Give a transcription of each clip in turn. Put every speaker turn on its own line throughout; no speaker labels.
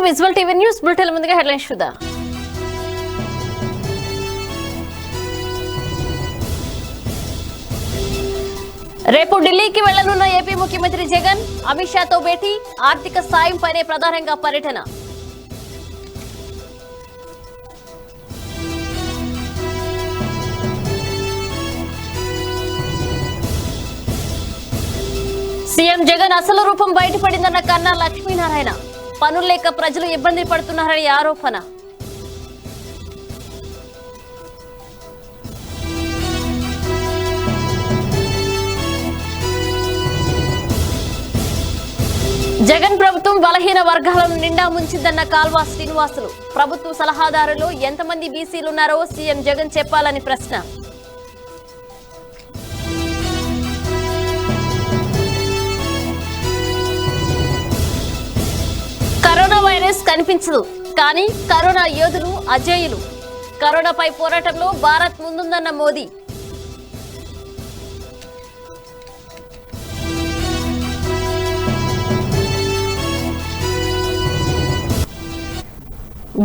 Visual TV news bulletin ముందుగా headlines చూద్దాం. రేపు ఢిల్లీకి వెళ్లనున్న ఏపీ ముఖ్యమంత్రి జగన్, అమిత్ షాతో భేటీ, ఆర్థిక సాయం పైనే ప్రధానంగా పర్యటన. సీఎం జగన్ అసలు రూపం బయటపడిందన్న కన్నా లక్ష్మీనారాయణ, పనులు లేక ప్రజలు ఇబ్బంది పడుతున్నారని ఆరోపణ. జగన్ ప్రభుత్వం బలహీన వర్గాలను నిండా ముంచిందన్న కాల్వా శ్రీనివాసులు, ప్రభుత్వ సలహాదారులు ఎంతమంది బీసీలున్నారో సీఎం జగన్ చెప్పాలని ప్రశ్న. కరోనా వైరస్ కనిపించదు, కానీ కరోనా యోధులు అజేయులు. కరోనాపై పోరాటంలో భారత్ ముందుందన్న మోదీ.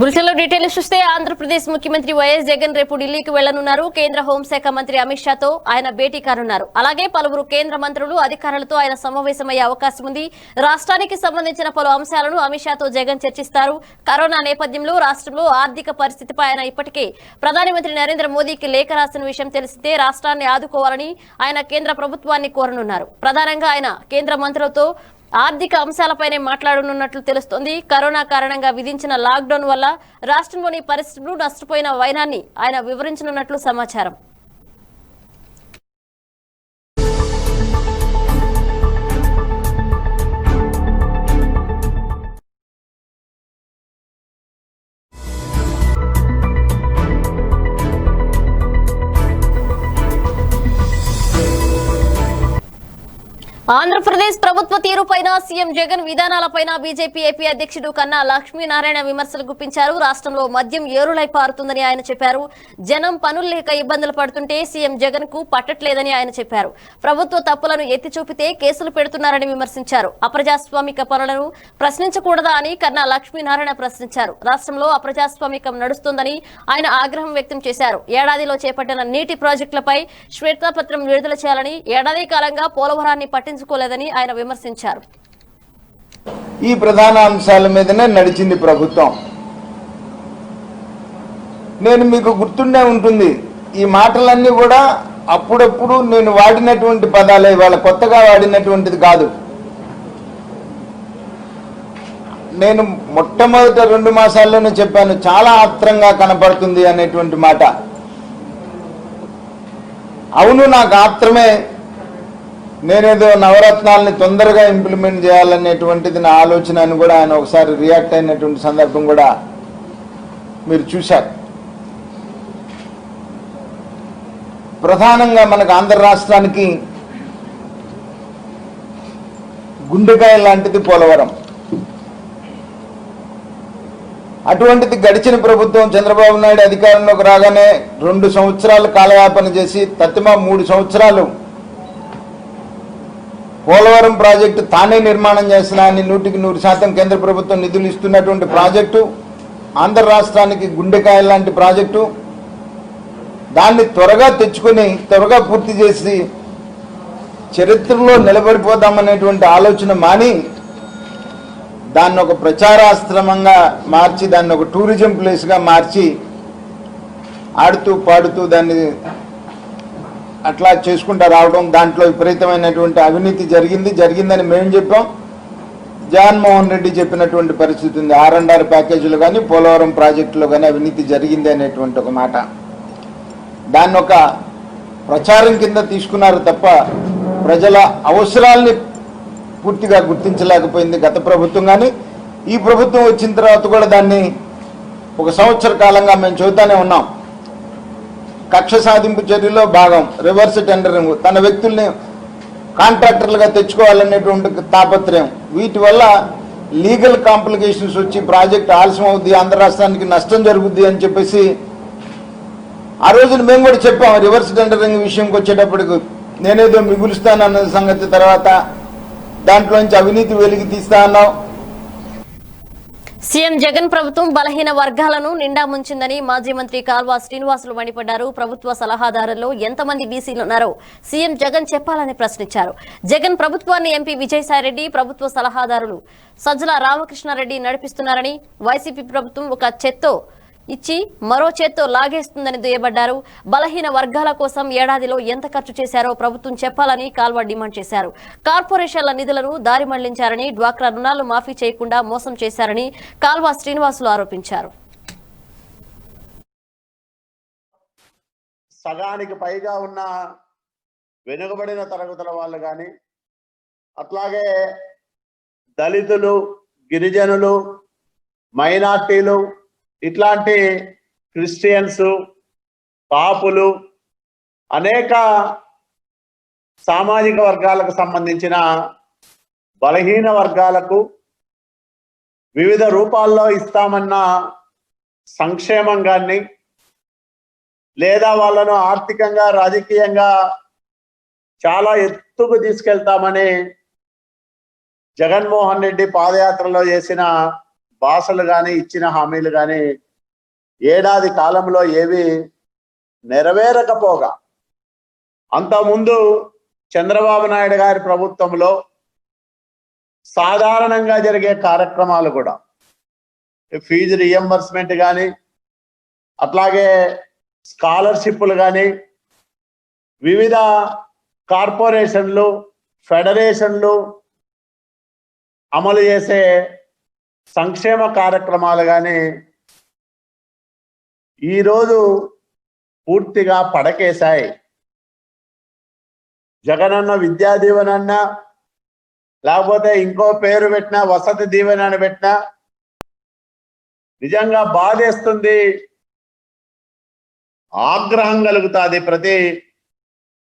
బులెటిన్లో డీటెయిల్స్ చూస్తే ఆంధ్రప్రదేశ్ ముఖ్యమంత్రి వైఎస్ జగన్ రేపు ఢిల్లీకి వెళ్లనున్నారు. కేంద్ర హోంశాఖ మంత్రి అమిత్ షాతో ఆయన భేటీ కానున్నారు. అలాగే పలువురు కేంద్ర మంత్రులు, అధికారులతో ఆయన సమావేశమయ్యే అవకాశం ఉంది. రాష్ట్రానికి సంబంధించిన పలు అంశాలను అమిత్ షాతో జగన్ చర్చిస్తారు. కరోనా నేపథ్యంలో రాష్ట్రంలో ఆర్థిక పరిస్థితిపై ఆయన ఇప్పటికే ప్రధానమంత్రి నరేంద్ర మోదీకి లేఖ రాసిన విషయం తెలిసితే రాష్ట్రాన్ని ఆదుకోవాలని ఆయన కేంద్ర ప్రభుత్వాన్ని కోరనున్నారు. ప్రధానంగా ఆయన కేంద్ర మంత్రులతో ఆర్థిక అంశాలపైనే మాట్లాడనున్నట్లు తెలుస్తోంది. కరోనా కారణంగా విధించిన లాక్డౌన్ వల్ల రాష్ట్రంలోని పరిస్థితులు, నష్టపోయిన వైనాన్ని ఆయన వివరించనున్నట్లు సమాచారం. ఆంధ్రప్రదేశ్ ప్రభుత్వ తీరుపైన, సీఎం జగన్ విధానాలపైన బీజేపీ ఏపీ అధ్యక్షుడు కన్నా లక్ష్మీనారాయణ విమర్శలు గుప్పించారు. రాష్ట్రంలో మద్యం ఏరులై పారుతుందని ఆయన చెప్పారు. జనం పనులు లేక ఇబ్బందులు పడుతుంటే సీఎం జగన్ కు పట్టట్లేదని ఆయన చెప్పారు. ప్రభుత్వ తప్పులను ఎత్తి చూపితే కేసులు పెడుతున్నారని విమర్శించారు. అప్రజాస్వామిక పనులను ప్రశ్నించకూడదా అని కన్నా లక్ష్మీనారాయణ ప్రశ్నించారు. రాష్ట్రంలో అప్రజాస్వామికం నడుస్తోందని ఆయన ఆగ్రహం వ్యక్తం చేశారు. ఏడాదిలో చేపట్టిన నీటి ప్రాజెక్టులపై శ్వేతపత్రం విడుదల చేయాలని, ఏడాది కాలంగా పోలవరాన్ని పట్టించుకోలేదని ఆయన విమర్శించారు.
ఈ ప్రధాన అంశాల మీదనే నడిచింది ప్రభుత్వం. నేను మీకు గుర్తుండే ఉంటుంది, ఈ మాటలన్నీ కూడా అప్పుడప్పుడు నేను వాడినటువంటి పదాలే, ఇవాళ కొత్తగా వాడినటువంటిది కాదు. నేను మొట్టమొదట 2 మాసాల్లోనే చెప్పాను, చాలా ఆత్రంగా కనపడుతుంది అనేటువంటి మాట. అవును, నాకు ఆత్రమే. నేనేదో నవరత్నాలని తొందరగా ఇంప్లిమెంట్ చేయాలనేటువంటిది నా ఆలోచన అని కూడా ఆయన ఒకసారి రియాక్ట్ అయినటువంటి సందర్భం కూడా మీరు చూశారు. ప్రధానంగా మనకు ఆంధ్ర రాష్ట్రానికి గుండెకాయ లాంటిది పోలవరం. అటువంటిది గడిచిన ప్రభుత్వం చంద్రబాబు నాయుడు అధికారంలోకి రాగానే 2 సంవత్సరాలు కాలయాపన చేసి తత్తిమా 3 సంవత్సరాలు పోలవరం ప్రాజెక్టు తానే నిర్మాణం చేసిన 100% కేంద్ర ప్రభుత్వం నిధులు ఇస్తున్నటువంటి ప్రాజెక్టు, ఆంధ్ర రాష్ట్రానికి గుండెకాయ లాంటి ప్రాజెక్టు. దాన్ని త్వరగా తెచ్చుకొని త్వరగా పూర్తి చేసి చరిత్రలో నిలబడిపోదామనేటువంటి ఆలోచన మాని దాన్ని ఒక ప్రచారాస్త్రమంగా మార్చి, దాన్ని ఒక టూరిజం ప్లేస్గా మార్చి ఆడుతూ పాడుతూ దాన్ని అట్లా చేసుకుంటూ రావడం, దాంట్లో విపరీతమైనటువంటి అవినీతి జరిగిందని మేము చెప్పాం. జగన్మోహన్ రెడ్డి చెప్పినటువంటి పరిస్థితి ఉంది. R&R ప్యాకేజీలు కానీ పోలవరం ప్రాజెక్టులో కానీ అవినీతి జరిగింది అనేటువంటి ఒక మాట. దాన్ని ఒక ప్రచారం కింద తీసుకున్నారు తప్ప ప్రజల అవసరాల్ని పూర్తిగా గుర్తించలేకపోయింది గత ప్రభుత్వం. కానీ ఈ ప్రభుత్వం వచ్చిన తర్వాత కూడా దాన్ని 1 సంవత్సర కాలంగా మేము చెబుతానే ఉన్నాం. కక్ష సాధింపు చర్యలో భాగం రివర్స్ టెండరింగ్, తన వ్యక్తుల్ని కాంట్రాక్టర్లుగా తెచ్చుకోవాలనేటువంటి తాపత్రయం, వీటి వల్ల లీగల్ కాంప్లికేషన్స్ వచ్చి ప్రాజెక్ట్ ఆలస్యం అవుద్ది, ఆంధ్ర రాష్ట్రానికి నష్టం జరుగుద్ది అని చెప్పేసి ఆ రోజున మేము కూడా చెప్పాం. రివర్స్ టెండరింగ్ విషయంకి వచ్చేటప్పటికి నేనేదో మిగులుస్తానన్న సంగతి తర్వాత దాంట్లోంచి అవినీతి వెలికి తీస్తా అన్నావు.
సీఎం జగన్ ప్రభుత్వం బలహీన వర్గాలను నిండా ముంచిందని మాజీ మంత్రి కాల్వ శ్రీనివాసులు మండిపడ్డారు. ప్రభుత్వ సలహాదారుల్లో ఎంతమంది బీసీలు ఉన్నారో సీఎం జగన్ చెప్పాలని ప్రశ్నించారు. జగన్ ప్రభుత్వాన్ని ఎంపీ విజయసాయిరెడ్డి, ప్రభుత్వ సలహాదారులు సజ్జల రామకృష్ణారెడ్డి నడిపిస్తున్నారని, వైసీపీ ప్రభుత్వం ఒక చేత్తో ఇచ్చి మరో చేత్తో లాగేస్తుందని దుయ్యబడ్డారు. బలహీన వర్గాల కోసం ఏడాదిలో ఎంత ఖర్చు చేశారో ప్రభుత్వం చెప్పాలని కాల్వ డిమాండ్ చేశారు. కార్పొరేషన్ల నిధులను దారి మళ్లించారని, డ్వాక్రా రుణాలు మాఫీ చేయకుండా మోసం చేశారని కాల్వ శ్రీనివాసులు ఆరోపించారు.
సగానికి పైగా ఉన్న వెనుకబడిన తరగతుల వాళ్ళు కానీ, అట్లాగే దళితులు, గిరిజనులు, మైనార్టీలు, ఇట్లాంటి క్రిస్టియన్స్, కాపులు, అనేక సామాజిక వర్గాలకు సంబంధించిన బలహీన వర్గాలకు వివిధ రూపాల్లో ఇస్తామన్న సంక్షేమం కానీ, లేదా వాళ్ళను ఆర్థికంగా, రాజకీయంగా చాలా ఎత్తుకు తీసుకెళ్తామని జగన్మోహన్ రెడ్డి పాదయాత్రలో చేసిన భాషలు కానీ, ఇచ్చిన హామీలు కానీ ఏడాది కాలంలో ఏవి నెరవేరకపోగా, అంతకుముందు చంద్రబాబు నాయుడు గారి ప్రభుత్వంలో సాధారణంగా జరిగే కార్యక్రమాలు కూడా, ఫీజు రియంబర్స్మెంట్ కానీ, అట్లాగే స్కాలర్షిప్లు కానీ, వివిధ కార్పొరేషన్లు, ఫెడరేషన్లు అమలు చేసే సంక్షేమ కార్యక్రమాలు కానీ ఈరోజు పూర్తిగా పడకేశాయి. జగనన్న విద్యా దీవెనన్న, లేకపోతే ఇంకో పేరు పెట్టినా, వసతి దీవెన అని పెట్టినా నిజంగా బాధేస్తుంది, ఆగ్రహం కలుగుతుంది ప్రతి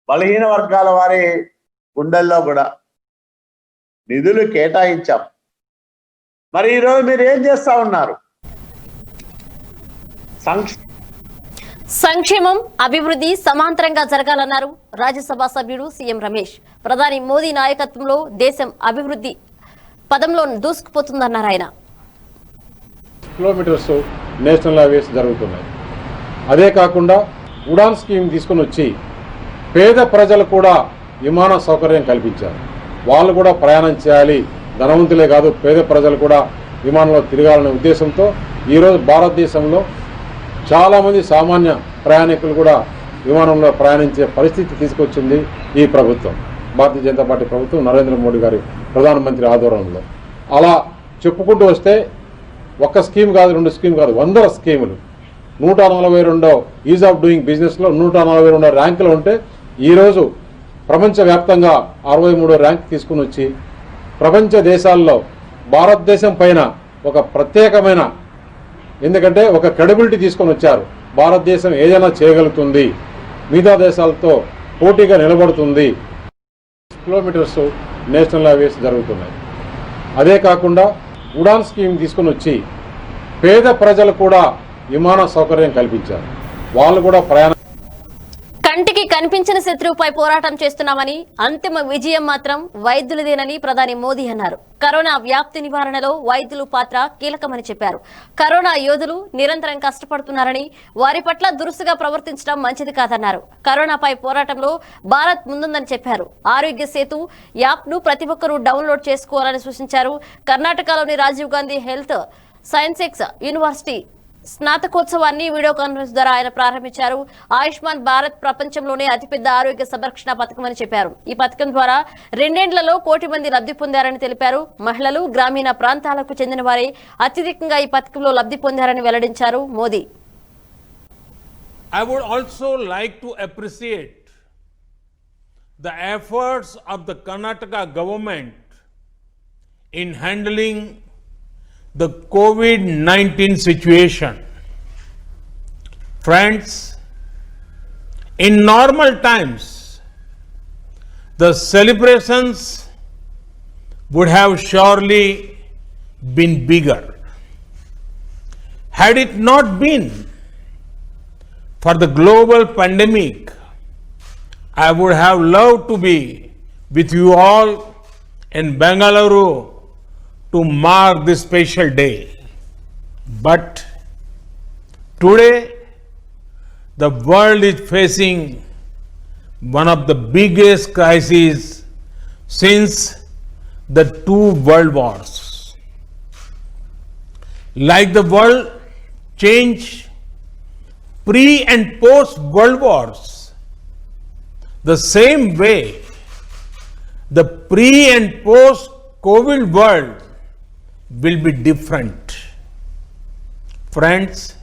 బలహీన వర్గాల వారి గుండెల్లో కూడా. నిధులు కేటాయించాం, మరి ఈరోజు మీరు ఏం చేస్తా ఉన్నారు?
సంక్షేమం, అభివృద్ధి సమాంతరంగా జరగాలన్నారు రాజ్యసభ సభ్యుడు సీఎం రమేష్. ప్రధాని మోదీ నాయకత్వంలో దేశం అభివృద్ధి పదంలో దూసుకుపోతుందన్నారు ఆయన.
కిలోమీటర్స్ నేషనల్ హైవేస్ జరుగుతున్నాయి. అదే కాకుండా ఉడాన్ స్కీమ్ తీసుకుని వచ్చి పేద ప్రజలు కూడా విమాన సౌకర్యం కల్పించారు. వాళ్ళు కూడా ప్రయాణం చేయాలి, ధనవంతులే కాదు పేద ప్రజలు కూడా విమానంలో తిరగాలనే ఉద్దేశంతో ఈరోజు భారతదేశంలో చాలామంది సామాన్య ప్రయాణికులు కూడా విమానంలో ప్రయాణించే పరిస్థితి తీసుకొచ్చింది ఈ ప్రభుత్వం, భారతీయ జనతా పార్టీ ప్రభుత్వం, నరేంద్ర మోడీ గారి ప్రధానమంత్రి ఆధ్వర్యంలో. అలా చెప్పుకుంటూ వస్తే ఒక్క స్కీమ్ కాదు, రెండు స్కీమ్ కాదు, 100 స్కీములు. 142 ఈజ్ ఆఫ్ డూయింగ్ బిజినెస్లో 142 ర్యాంకులు ఉంటే ఈరోజు ప్రపంచవ్యాప్తంగా 63 ర్యాంక్ తీసుకుని వచ్చి ప్రపంచ దేశాల్లో భారతదేశం పైన ఒక ప్రత్యేకమైన, ఎందుకంటే ఒక క్రెడిబిలిటీ తీసుకొని వచ్చారు. భారతదేశం ఏదైనా చేయగలుగుతుంది, మిగతా దేశాలతో పోటీగా నిలబడుతుంది. కిలోమీటర్స్ నేషనల్ హైవేస్ జరుగుతున్నాయి. అదే కాకుండా ఉడాన్ స్కీమ్ తీసుకుని వచ్చి పేద ప్రజలు కూడా విమాన సౌకర్యం కల్పించారు. వాళ్ళు కూడా ప్రయాణం.
కంటికి కనిపించిన శత్రువుపై పోరాటం చేస్తున్నామని, అంతిమ విజయం మాత్రం వైద్యులదేనని ప్రధాని మోదీ అన్నారు. కరోనా వ్యాప్తి నివారణలో వైద్యుల పాత్ర కీలకమని చెప్పారు. కరోనా యోధులు నిరంతరం కష్టపడుతున్నారని, వారి పట్ల దురుసుగా ప్రవర్తించడం మంచిది కాదన్నారు. కరోనాపై పోరాటంలో భారత్ ముందుందని చెప్పారు. ఆరోగ్య సేతు యాప్ను ప్రతి ఒక్కరూ డౌన్లోడ్ చేసుకోవాలని సూచించారు. కర్ణాటకలోని Rajiv Gandhi health sciences university స్నాతకోత్సవాన్ని వీడియో కాన్ఫరెన్స్ ద్వారా ఆయన ప్రారంభించారు. ఆయుష్మాన్ భారత్ ప్రపంచంలోనే అతిపెద్ద ఆరోగ్య సంరక్షణ పథకం అని చెప్పారు. ఈ పథకం ద్వారా 2 ఏళ్లలో 1 కోటి మంది లబ్ధి పొందారని తెలిపారు. మహిళలు, గ్రామీణ ప్రాంతాలకు చెందిన వారే అత్యధికంగా ఈ పథకంలో లబ్ధి పొందారని వెల్లడించారు Modi.
I would also like to appreciate the efforts of the Karnataka government in handling the COVID-19 situation. Friends, in normal times, the celebrations would have surely been bigger. Had it not been for the global pandemic, I would have loved to be with you all in Bengaluru to mark this special day. But today, the world is facing one of the biggest crises since the two world wars. Like the world changed pre and post world wars, the same way the pre and post COVID world will be different. Friends,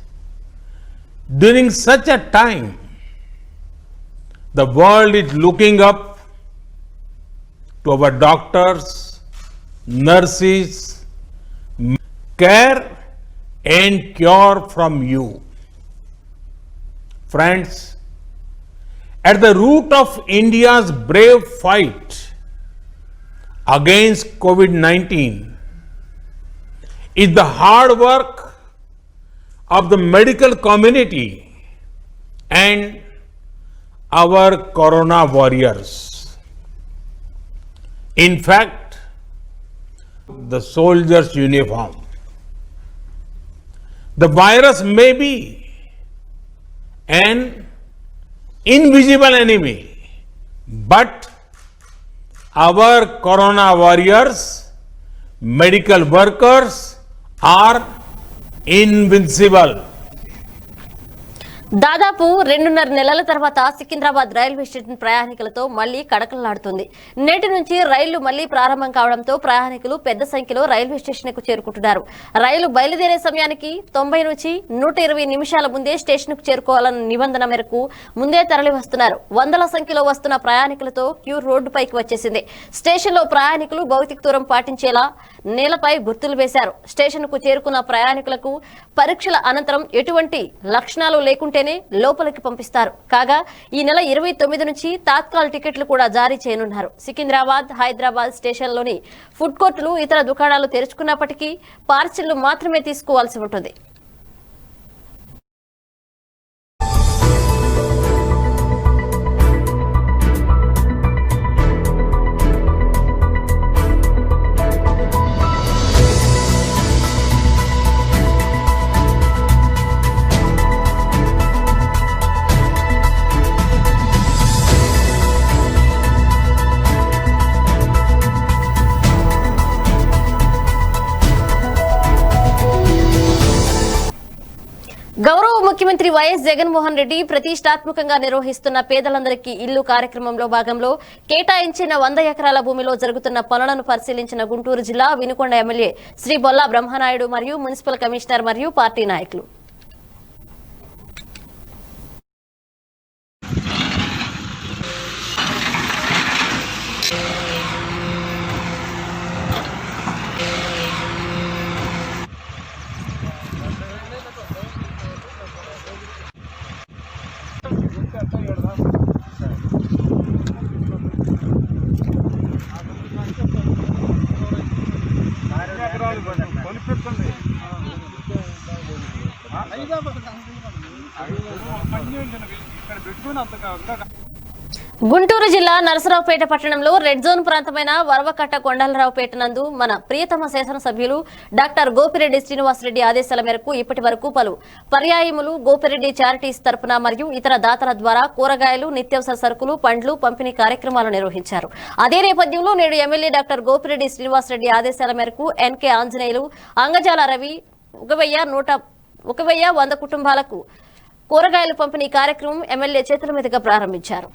during such a time, the world is looking up to our doctors, nurses, care and cure from you. Friends, at the root of India's brave fight against COVID-19 is the hard work of the medical community and our corona warriors. In fact, the soldier's uniform. The virus may be an invisible enemy, but our corona warriors, medical workers are invincible.
దాదాపు 2.5 నెలల తర్వాత Secunderabad railway station ప్రయాణికులతో మళ్లీ కడకలాడుతుంది. నేటి నుంచి రైళ్లు మళ్లీ ప్రారంభం కావడంతో ప్రయాణికులు పెద్ద సంఖ్యలో రైల్వే స్టేషన్ కు చేరుకుంటున్నారు. రైలు బయలుదేరే సమయానికి 90 నుంచి 120 నిమిషాల ముందే స్టేషన్ కు చేరుకోవాలన్న నిబంధన మేరకు ముందే తరలి వస్తున్నారు. వందల సంఖ్యలో వస్తున్న ప్రయాణికులతో క్యూ రోడ్డుపైకి వచ్చేసింది. స్టేషన్ లో ప్రయాణికులు భౌతిక దూరం పాటించేలా నేలపై గుర్తులు వేశారు. స్టేషన్ కు చేరుకున్న ప్రయాణికులకు పరీక్షల అనంతరం ఎటువంటి లక్షణాలు లేకుంటే లోపలికి పంపిస్తారు. కాగా ఈ నెల 29 నుంచి తాత్కాల టికెట్లు కూడా జారీ చేయనున్నారు. సికింద్రాబాద్, హైదరాబాద్ స్టేషన్లోని ఫుడ్ కోర్టులు, ఇతర దుకాణాలు తెరుచుకున్నప్పటికీ పార్సిళ్లు మాత్రమే తీసుకోవాల్సి ఉంటుంది. గౌరవ ముఖ్యమంత్రి వైఎస్ జగన్మోహన్ రెడ్డి ప్రతిష్టాత్మకంగా నిర్వహిస్తున్న పేదలందరికీ ఇల్లు కార్యక్రమంలో భాగంలో కేటాయించిన 100 ఎకరాల భూమిలో జరుగుతున్న పనులను పరిశీలించిన గుంటూరు జిల్లా వినుకొండ ఎమ్మెల్యే శ్రీ బొల్లా బ్రహ్మనాయుడు మరియు మున్సిపల్ కమిషనర్ మరియు పార్టీ నాయకులు. గుంటూరు జిల్లా నరసరావుపేట పట్టణంలో రెడ్ జోన్ ప్రాంతమైన వరవకట్ట కొండలరావుపేట నందు మన ప్రియతమ శాసనసభ్యులు డాక్టర్ గోపిరెడ్డి శ్రీనివాసరెడ్డి ఆదేశాల మేరకు ఇప్పటి వరకు పలు పర్యాయములు గోపిరెడ్డి చారిటీస్ తరపున మరియు ఇతర దాతల ద్వారా కూరగాయలు, నిత్యావసర సరుకులు, పండ్లు పంపిణీ కార్యక్రమాలు నిర్వహించారు. అదే నేపథ్యంలో నేడు ఎమ్మెల్యే డాక్టర్ గోపిరెడ్డి శ్రీనివాసరెడ్డి ఆదేశాల మేరకు ఎన్కే ఆంజనేయులు, అంగజాల రవి 1,100 కుటుంబాలకు కూరగాయలు పంపిణీ కార్యక్రమం ఎమ్మెల్యే చేతుల మీదుగా ప్రారంభించారు.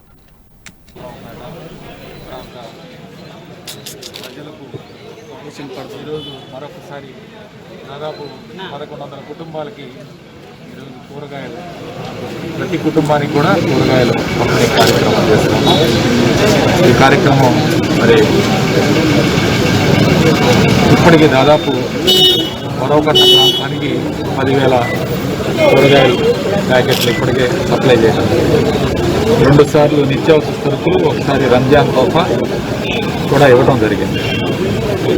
ఈరోజు మరొకసారి దాదాపు 1,100 కుటుంబాలకి ఈరోజు కూరగాయలు, ప్రతి కుటుంబానికి కూడా కూరగాయలు పంపిణీ కార్యక్రమం చేస్తున్నాము. ఈ కార్యక్రమం మరి ఇప్పటికీ దాదాపు వరవకట్ట ప్రాంతానికి 10,000 కూరగాయలు ప్యాకెట్లు ఇప్పటికే సప్లై చేశాం. 2 సార్లు నిత్యావసర సరుకులు, ఒకసారి రంజాన్ తోఫా కూడా ఇవ్వడం జరిగింది.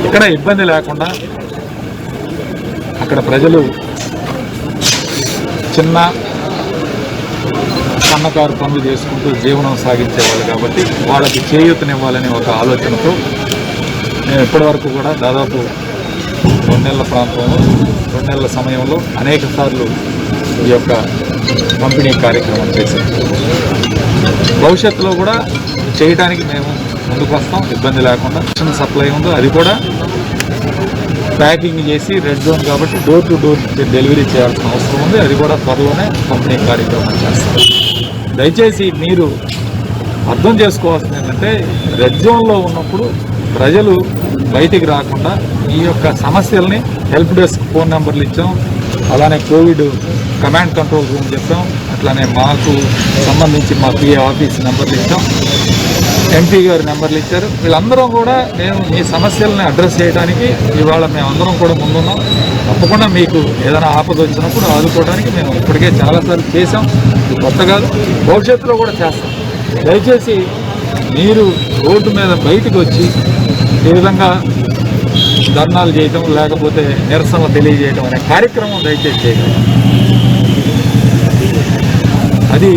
ఇక్కడ ఇబ్బంది లేకుండా అక్కడ ప్రజలు చిన్న సన్నకారు పనులు చేసుకుంటూ జీవనం సాగించేవాళ్ళు కాబట్టి వాళ్ళకి చేయూతనివ్వాలని ఒక ఆలోచనతో మేము ఇప్పటివరకు కూడా దాదాపు 2 నెలల ప్రాంతంలో 2 నెలల సమయంలో అనేక సార్లు ఈ యొక్క పంపిణీ కార్యక్రమం చేశాం. భవిష్యత్తులో కూడా చేయడానికి మేము ముందుకు వస్తాం, ఇబ్బంది లేకుండా. సప్లై ఉందో అది కూడా ప్యాకింగ్ చేసి రెడ్ జోన్ కాబట్టి డోర్ టు డోర్ డెలివరీ చేయాల్సిన అవసరం ఉంది. అది కూడా త్వరలోనే పంపిణీ కార్యక్రమం చేస్తాం. దయచేసి మీరు అర్థం చేసుకోవాల్సింది ఏంటంటే, రెడ్ జోన్లో ఉన్నప్పుడు ప్రజలు బయటికి రాకుండా ఈ యొక్క సమస్యల్ని హెల్ప్ డెస్క్ ఫోన్ నెంబర్లు ఇచ్చాం, అలానే కోవిడ్ కమాండ్ కంట్రోల్ రూమ్ చెప్పాం, అట్లానే మాకు సంబంధించి మా పిఏ ఆఫీస్ నెంబర్లు ఇచ్చాం, ఎంపీ గారి నెంబర్లు ఇచ్చారు. వీళ్ళందరం కూడా మేము మీ సమస్యలను అడ్రస్ చేయడానికి ఇవాళ మేమందరం కూడా ముందున్నాం. తప్పకుండా మీకు ఏదైనా ఆపద వచ్చినప్పుడు ఆదుకోవడానికి మేము ఇప్పటికే చాలాసార్లు చేసాం. ఇది కొత్త కాదు, భవిష్యత్తులో కూడా చేస్తాం. దయచేసి మీరు రోడ్డు మీద బయటకు వచ్చి ఈ విధంగా ధర్నాలు చేయటం లేకపోతే నిరసనలు తెలియజేయడం అనే కార్యక్రమం దయచేసి చేయగలం. అది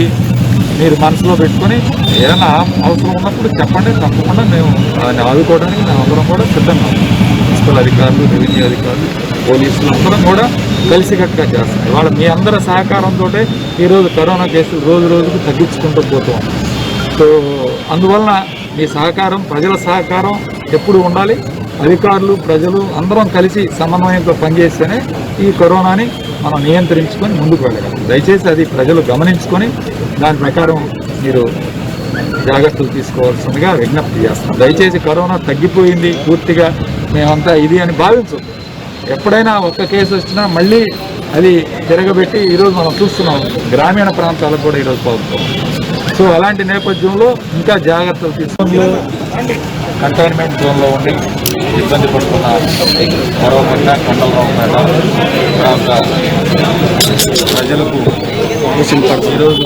మీరు మనసులో పెట్టుకొని ఏదైనా అవసరం ఉన్నప్పుడు చెప్పండి. తప్పకుండా మేము దాన్ని ఆదుకోవడానికి మేమందరం కూడా సిద్ధంగా ఉన్నాం. మున్సిపల్ అధికారులు, రెవెన్యూ అధికారులు, పోలీసులు అందరం కూడా కలిసికట్టుగా చేస్తాం. ఇవాళ మీ అందరి సహకారంతో ఈరోజు కరోనా కేసులు రోజు రోజుకు తగ్గించుకుంటూ పోతాం. సో అందువలన మీ సహకారం, ప్రజల సహకారం ఎప్పుడు ఉండాలి. అధికారులు, ప్రజలు అందరం కలిసి సమన్వయంతో పనిచేస్తేనే ఈ కరోనాని మనం నియంత్రించుకొని ముందుకు వెళ్ళగలం. దయచేసి అది ప్రజలు గమనించుకొని దాని ప్రకారం మీరు జాగ్రత్తలు తీసుకోవాల్సిందిగా విజ్ఞప్తి చేస్తాం. దయచేసి కరోనా తగ్గిపోయింది పూర్తిగా మేమంతా ఇది అని భావించదు. ఎప్పుడైనా ఒక్క కేసు వచ్చినా మళ్ళీ అది తిరగబెట్టి ఈరోజు మనం చూస్తున్నాం గ్రామీణ ప్రాంతాలకు కూడా ఈరోజు పోతున్నాం. సో అలాంటి నేపథ్యంలో ఇంకా జాగ్రత్తలు తీసుకొని కంటైన్మెంట్ జోన్లో ఉండి ఇబ్బంది పడుతున్న మరోపేట, కొండలరావుపేట ప్రాంత ప్రజలకు ఈరోజు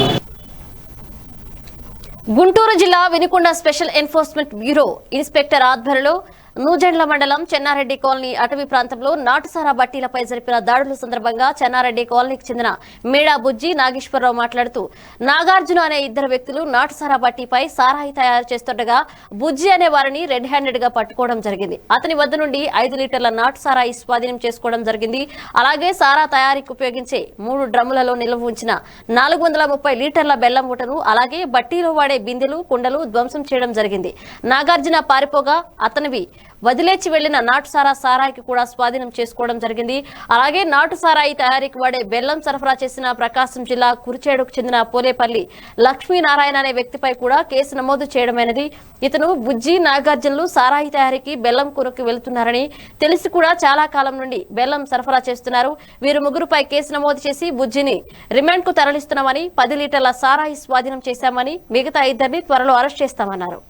గుంటూరు జిల్లా Vinukonda special enforcement bureau inspector ఆధ్వర్యంలో నూజెండ్ల మండలం చెన్నారెడ్డి కాలనీ అటవీ ప్రాంతంలో నాటుసారా బట్టీలపై జరిపిన దాడుల సందర్భంగా చెన్నారెడ్డి కాలనీకి చెందిన మేడా బుజ్జి నాగేశ్వరరావు మాట్లాడుతూ నాగార్జున అనే 2 వ్యక్తులు నాటుసారా బట్టీపై సారాయి తయారు చేస్తుండగా బుజ్జి అనే వారిని రెడ్ హ్యాండెడ్ గా పట్టుకోవడం జరిగింది. అతని వద్ద నుండి 5 లీటర్ల నాటు సారాయి స్వాధీనం చేసుకోవడం జరిగింది. అలాగే సారా తయారీకి ఉపయోగించే 3 డ్రమ్ములలో నిల్వ ఉంచిన 430 లీటర్ల బెల్లం మూటను అలాగే బట్టీలో వాడే బిందెలు, కుండలు ధ్వంసం చేయడం జరిగింది. నాగార్జున పారిపోగా అతనివి వదిలేచి వెళ్లిన నాటు సారాయికి కూడా స్వాధీనం చేసుకోవడం జరిగింది. అలాగే నాటు సారాయి తయారీకి వాడే బెల్లం సరఫరా చేసిన ప్రకాశం జిల్లా కురిచేడుకు చెందిన పోలేపల్లి లక్ష్మీనారాయణ అనే వ్యక్తిపై కూడా కేసు నమోదు చేయడమైనది. ఇతను బుజ్జి, నాగార్జునులు సారాయి తయారీకి బెల్లం కొనుక్కు వెళ్తున్నారని తెలిసి కూడా చాలా కాలం నుండి బెల్లం సరఫరా చేస్తున్నారు. వీరు ముగ్గురుపై కేసు నమోదు చేసి బుజ్జిని రిమాండ్ కు తరలిస్తున్నామని, 10 లీటర్ల సారాయి స్వాధీనం చేశామని, మిగతా 2ని త్వరలో అరెస్ట్ చేస్తామన్నారు.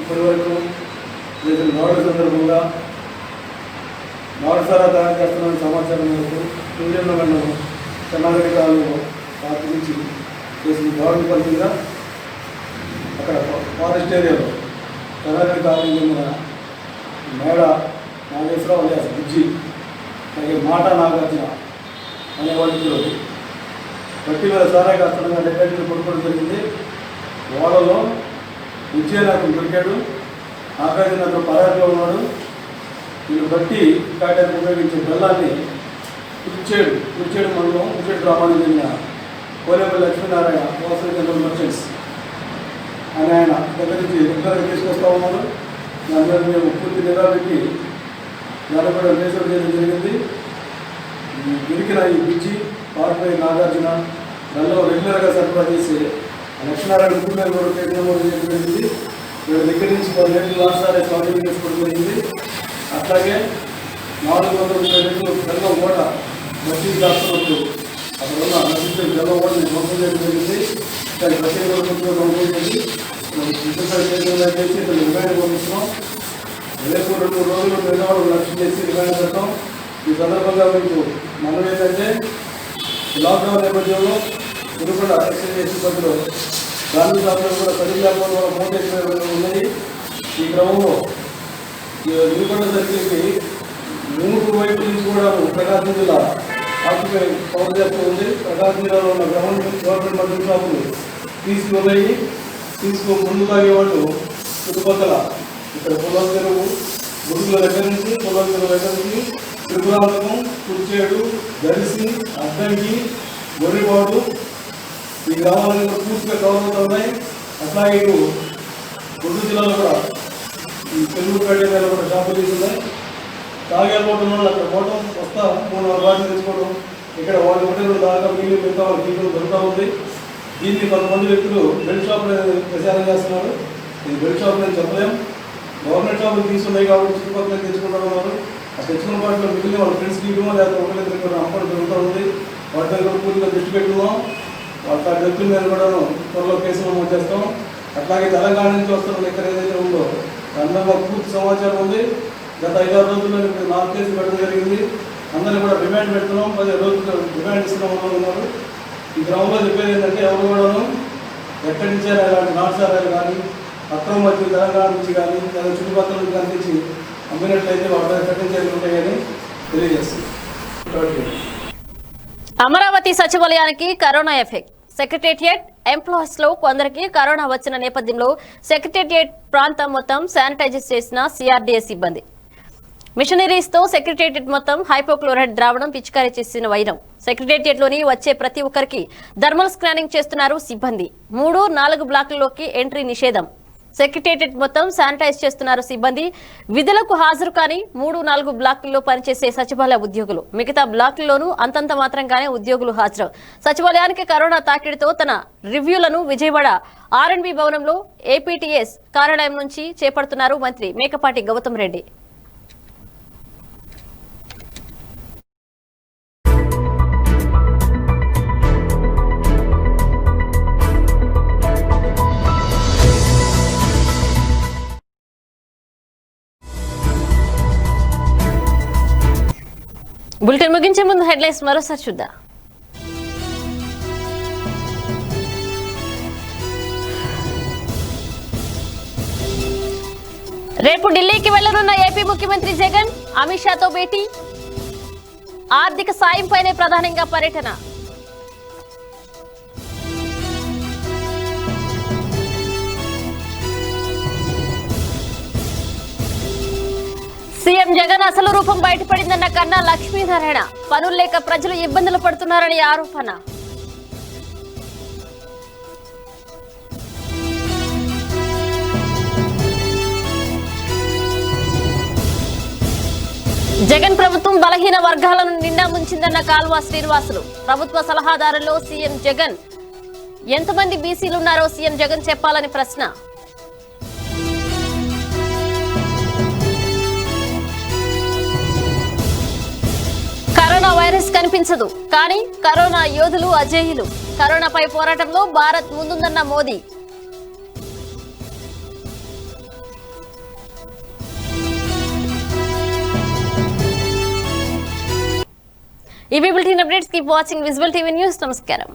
ఇప్పటివరకు చేసిన దాడుల సందర్భంగా నాటుసారా తయారు చేస్తున్న సమాచారం మేరకు నూజెండ్ల మండలం చెన్నారెడ్డి కాలనీలో రాత్రి నుంచి చేసిన దాడుల ఫలితంగా అక్కడ ఫారెస్ట్ ఏరియాలో చెన్నారెడ్డి కాలనీ చెందిన మేడ నాగేశ్వరరావు అలియాస్ బుజ్జి, అలాగే మాట నాగార్జున అనే వాళ్ళిద్దరూ బట్టి మీద సారాయి కాస్తంగా డెక్కడికి పడుకోవడం జరిగింది. వాళ్ళలో బుజ్జి నాకు దొరికాడు, నాగార్జున అతను పరారిలో ఉన్నాడు. వీళ్ళు బట్టి కాయడానికి ఉపయోగించే బెల్లాన్ని కుర్చేడు మండలం కుర్చేడు గ్రామానికి చెందిన Polepally Lakshminarayana wholesale general merchants అని ఆయన దగ్గర నుంచి రెగ్యులర్గా తీసుకొస్తా ఉన్నాడు. దాని మీద మేము పూర్తి నిఘా పెట్టి దాన్ని కూడా కేసులు చేయడం జరిగింది. దొరికిన ఈ బుజ్జి, పారిపోయి నాగార్జున దానిలో రెగ్యులర్గా సరఫరా చేసి లక్ష్మీనారాయణ ఊళ్ళో కూడా కేసు నమోదు చేయడం జరిగింది. వీళ్ళ దగ్గర నుంచి 10 లీటర్లు లాసారే స్వాధీనం చేసుకోవడం జరిగింది. అట్లాగే 430 లీటర్లు బెల్లం ఓట బట్టి దాస్తున్నప్పుడు అక్కడ ఉన్న నశించిన బెల్లం ఓటని ధ్వంసం చేయడం జరిగింది. దాన్ని ప్రత్యేక నమోదు చేసి ఇతను రిమాండ్ పంపిస్తున్నాం. రేపు 2 రోజులు నిజవాళ్ళు లక్ష్యం చేసి రిమాండ్ పెడతాం. ఈ సందర్భంగా మీకు మనం ఏంటంటే లాక్డౌన్ నేపథ్యంలో వినుకొండ ఎక్సైజ్ సిబ్బందిలో గాంధీ శాస్త్రం కూడా 10 ల్యాబ్లో కూడా మోటేషన్ ఉన్నాయి. ఈ క్రమంలో వినుకొండ సర్కిల్కి మూడు వైపుల నుంచి కూడా ప్రకాశం జిల్లా ఆక్యుపై కవర్ చేస్తూ ఉంది. ప్రకాశం జిల్లాలో ఉన్న గవర్నమెంట్ మద్యం షాపులు తీసుకున్నాయి. ముందు తాగేవాళ్ళు చుట్టుపక్కల ఇక్కడ పొలం చెరువు గుడుగుల దగ్గర నుంచి పొలం చెరువు దగ్గర నుంచి త్రిపురాంతకం, కుర్చేడు, దర్శి, అద్దంకి, గొర్రెపాడు ఈ గ్రామాలను పూర్తిగా కవర్ అవుతూ ఉన్నాయి. అట్లాగే ఇటు గుంటూరు జిల్లాలో కూడా ఈ చెరువు కట్టే మీద కూడా షాపులు తీసున్నాయి. తాగే పోవడం వల్ల అక్కడ పోవడం వస్తా 3-4 బాటిల్ తెచ్చుకోవడం, ఇక్కడ వాళ్ళు ఒకటి దాకా నీళ్ళు మిగతా వాళ్ళు తీయడం దొరుకుతూ ఉంది. దీన్ని కొంతమంది వ్యక్తులు బెల్ట్ షాపులు ప్రచారం చేస్తున్నారు. ఇది బెల్ట్ షాపులు అని చెప్పలేం. గవర్నమెంట్ షాపులు తీసుకున్నాయి కాబట్టి చుట్టుపక్కల తెచ్చుకుంటూ ఉన్నారు. ఆ తెచ్చుకున్న వాటిలో మిగిలిన వాళ్ళ ఫ్రెండ్స్కి ఇవ్వడం లేకపోతే ఒకరిద్దరు అమ్మడం జరుగుతూ ఉంది. వాటి దగ్గర పూర్తిగా దృష్టి పెట్టుకున్నాం. వాళ్ళ వ్యక్తుల మీద కూడా త్వరలో కేసులు నమోదు చేస్తాం. అట్లాగే తెలంగాణ నుంచి వస్తున్న లెక్కర్ ఏదైతే ఉందో దానిలో పూర్తి సమాచారం ఉంది. గత 5-6 రోజుల్లో 4 కేసులు పెట్టడం జరిగింది. అందరినీ కూడా డిమాండ్ పెడుతున్నాం. 15 రోజులు డిమాండ్ ఇస్తున్నాం ఉన్నారు. ఈ గ్రామంలో చెప్పేది ఏంటంటే ఎవరు కూడాను ఎక్కడి నుంచి ఇలాంటి నాటుసారాలు కానీ అక్రమ మధ్య తెలంగాణ నుంచి కానీ లేదా చుట్టుపక్కల నుంచి కనిపించి అమ్మినట్లయితే వాటి కఠిన చర్యలు ఉంటాయని తెలియజేస్తుంది.
అమరావతి సచివాలయానికి కరోనా ఎఫెక్ట్. సెక్రటేరియట్ ఎంప్లాయీస్ లో కొందరికి కరోనా వచ్చిన నేపథ్యంలో సెక్రటేరియట్ ప్రాంతం మొత్తం శానిటైజ్ చేసిన సిఆర్డీఎస్ సిబ్బంది. మిషనరీస్ తో సెక్రటేరియట్ మొత్తం హైపోక్లోరైడ్ ద్రావణం పిచికారీ చేసిన వైరం. సెక్రటేరియట్ లోని వచ్చే ప్రతి ఒక్కరికి థర్మల్ స్కానింగ్ చేస్తున్నారు సిబ్బంది. 3-4 బ్లాకుల్లోకి ఎంట్రీ నిషేధం. సెక్రటేరియట్ మొత్తం శానిటైజ్ చేస్తున్నారు సిబ్బంది. విధులకు హాజరు కాని 3-4 బ్లాకుల్లో పనిచేసే సచివాలయ ఉద్యోగులు. మిగతా బ్లాకుల్లోనూ అంతంత మాత్రంగానే ఉద్యోగులు హాజరు. సచివాలయానికి కరోనా తాకిడితో తన రివ్యూలను విజయవాడ ఆర్ఎండ్బి భవనంలో ఏపీటీఎస్ కార్యాలయం నుంచి చేపడుతున్నారు మంత్రి మేకపాటి గౌతమ్ రెడ్డి. బులెటిన్ ముగించే ముందు హెడ్లైన్స్ మరోసారి చూద్దాం. రేపు ఢిల్లీకి వెళ్లనున్న ఏపీ ముఖ్యమంత్రి జగన్. అమిత్ షాతో భేటీ. ఆర్థిక సాయంపైనే ప్రధానంగా పర్యటన. సీఎం జగన్ అసలు రూపం బయటపడిందన్న కన్నా లక్ష్మీనారాయణ. పనులు లేక ప్రజలు ఇబ్బందులు పడుతున్నారని ఆరోపణ. జగన్ ప్రభుత్వం బలహీన వర్గాలను నిండా ముంచిందన్న కాల్వ శ్రీనివాసులు. ప్రభుత్వ సలహాదారుల్లో సీఎం జగన్. ఎంతమంది బీసీలున్నారో సీఎం జగన్ చెప్పాలని ప్రశ్న. కరోనా వైరస్ కనిపించదు కానీ కరోనా యోధులు అజేయులు. కరోనాపై పోరాటంలో భారత్ ముందుందన్న మోదీ. ఈ bulletin updates keep watching visual TV news. నమస్కారం.